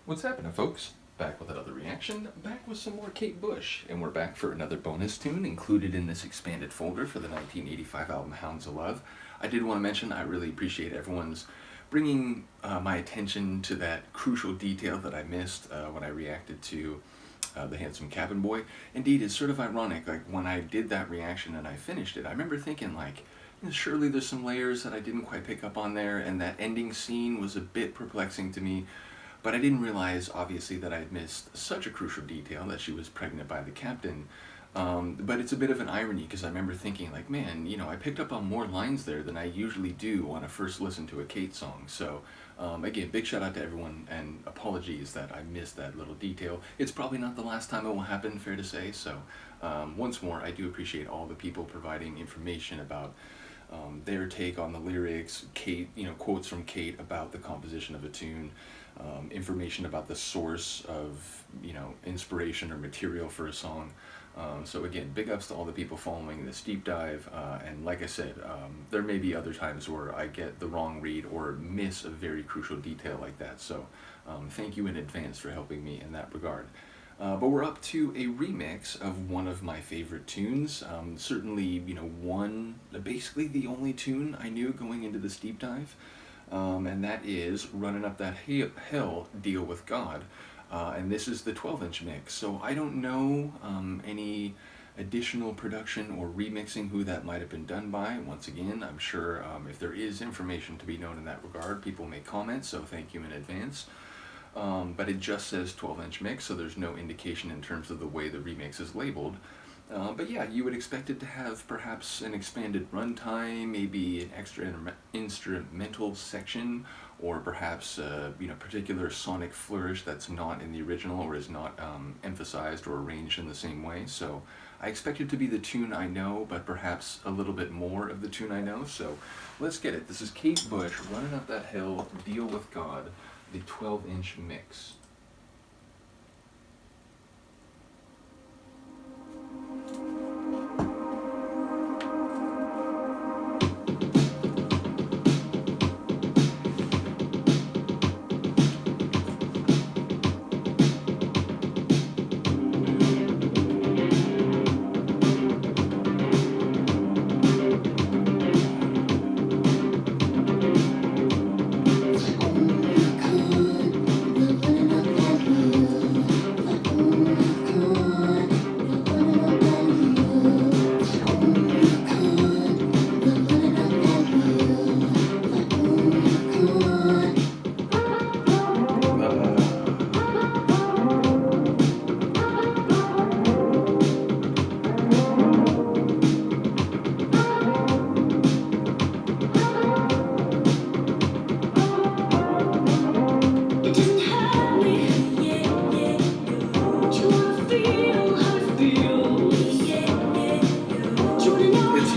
What's happening, folks? Back with another reaction, back with some more Kate Bush, and we're back for another bonus tune included in this expanded folder for the 1985 album Hounds of Love. I did want to mention I really appreciate everyone's bringing my attention to that crucial detail that I missed when I reacted to The Handsome Cabin Boy. Indeed, it's sort of ironic, like when I did that reaction and I finished it, I remember thinking like, surely there's some layers that I didn't quite pick up on there, and that ending scene was a bit perplexing to me. But I didn't realize, obviously, that I had missed such a crucial detail that she was pregnant by the captain. But it's a bit of an irony because I remember thinking, like, man, I picked up on more lines there than I usually do when I first listen to a Kate song. So, again, big shout out to everyone and apologies that I missed that little detail. It's probably not the last time it will happen, fair to say. So, once more, I do appreciate all the people providing information about their take on the lyrics, Kate, quotes from Kate about the composition of a tune. Information about the source of inspiration or material for a song. So again, big ups to all the people following this deep dive, and like I said, there may be other times where I get the wrong read or miss a very crucial detail like that, so thank you in advance for helping me in that regard. But we're up to a remix of one of my favorite tunes, certainly basically the only tune I knew going into this deep dive. And that is Running Up That Hill, Deal With God. And this is the 12-inch mix. So I don't know any additional production or remixing who that might have been done by. Once again, I'm sure if there is information to be known in that regard, people may comment, so thank you in advance. But it just says 12-inch mix, so there's no indication in terms of the way the remix is labeled. But yeah, you would expect it to have perhaps an expanded runtime, maybe an extra instrumental section, or perhaps particular sonic flourish that's not in the original or is not emphasized or arranged in the same way. So I expect it to be the tune I know, but perhaps a little bit more of the tune I know. So let's get it. This is Kate Bush, Running Up That Hill, Deal With God, the 12-inch mix.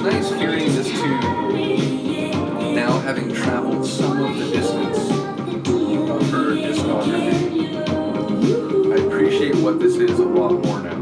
Nice hearing this tune now, having traveled some of the distance of her discography. I appreciate what this is a lot more now.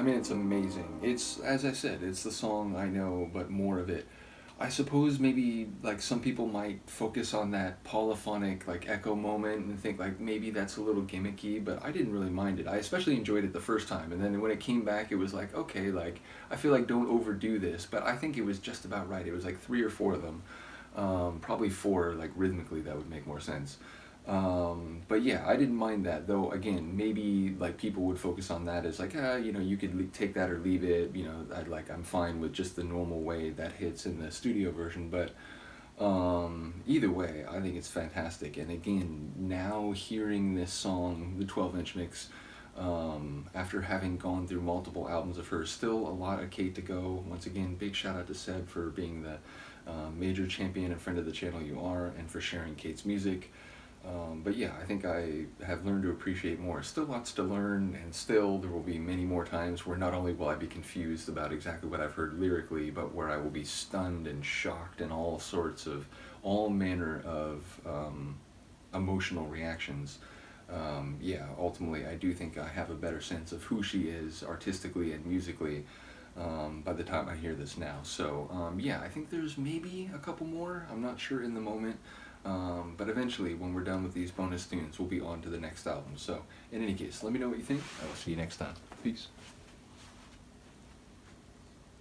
mean, it's amazing. It's, as I said, it's the song I know, but more of it. I suppose maybe like some people might focus on that polyphonic like echo moment and think like maybe that's a little gimmicky, but I didn't really mind it. I especially enjoyed it the first time, and then when it came back, it was like okay, like I feel like don't overdo this, but I think it was just about right. It was like three or four of them, probably four like rhythmically that would make more sense. But yeah, I didn't mind that though. Again, maybe like people would focus on that as like, you know, you could take that or leave it. You know, I'm fine with just the normal way that hits in the studio version. But either way, I think it's fantastic. And again, now hearing this song, the 12-inch mix, after having gone through multiple albums of hers, still a lot of Kate to go. Once again, big shout out to Seb for being the major champion and friend of the channel you are, and for sharing Kate's music. But yeah, I think I have learned to appreciate more. Still lots to learn, and still there will be many more times where not only will I be confused about exactly what I've heard lyrically, but where I will be stunned and shocked and all manner of emotional reactions. Yeah, ultimately I do think I have a better sense of who she is artistically and musically by the time I hear this now. So yeah, I think there's maybe a couple more. I'm not sure in the moment. But eventually, when we're done with these bonus tunes, we'll be on to the next album. So, in any case, let me know what you think. I will see you next time. Peace.